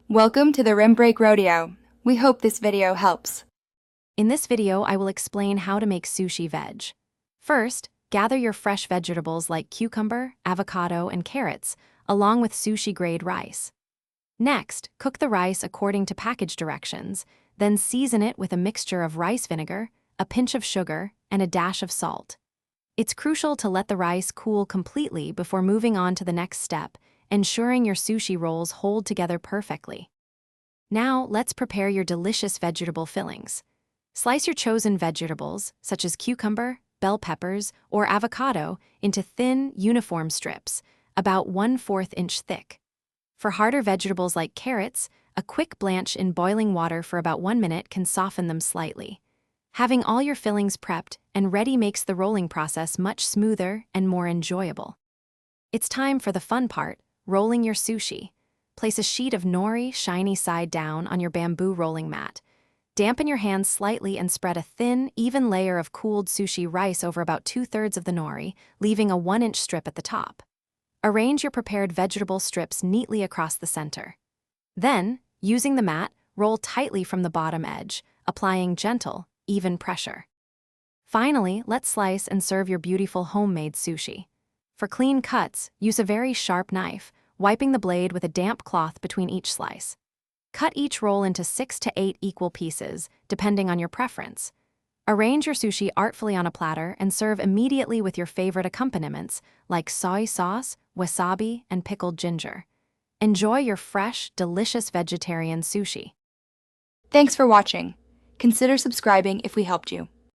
Welcome to the Rim Break Rodeo. We hope this video helps. In this video, I will explain how to make sushi veg. First, gather your fresh vegetables like cucumber, avocado, and carrots, along with sushi-grade rice. Next, cook the rice according to package directions, then season it with a mixture of rice vinegar, a pinch of sugar, and a dash of salt. It's crucial to let the rice cool completely before moving on to the next step, ensuring your sushi rolls hold together perfectly. Now, let's prepare your delicious vegetable fillings. Slice your chosen vegetables, such as cucumber, bell peppers, or avocado, into thin, uniform strips, about 1/4 inch thick. For harder vegetables like carrots, a quick blanch in boiling water for about 1 minute can soften them slightly. Having all your fillings prepped and ready makes the rolling process much smoother and more enjoyable. It's time for the fun part, rolling your sushi. Place a sheet of nori shiny side down on your bamboo rolling mat. Dampen your hands slightly and spread a thin, even layer of cooled sushi rice over about 2/3 of the nori, leaving a 1-inch strip at the top. Arrange your prepared vegetable strips neatly across the center. Then, using the mat, roll tightly from the bottom edge, applying gentle, even pressure. Finally, let's slice and serve your beautiful homemade sushi. For clean cuts, use a very sharp knife, wiping the blade with a damp cloth between each slice. Cut each roll into 6 to 8 equal pieces, depending on your preference. Arrange your sushi artfully on a platter and serve immediately with your favorite accompaniments, like soy sauce, wasabi, and pickled ginger. Enjoy your fresh, delicious vegetarian sushi. Thanks for watching. Consider subscribing if we helped you.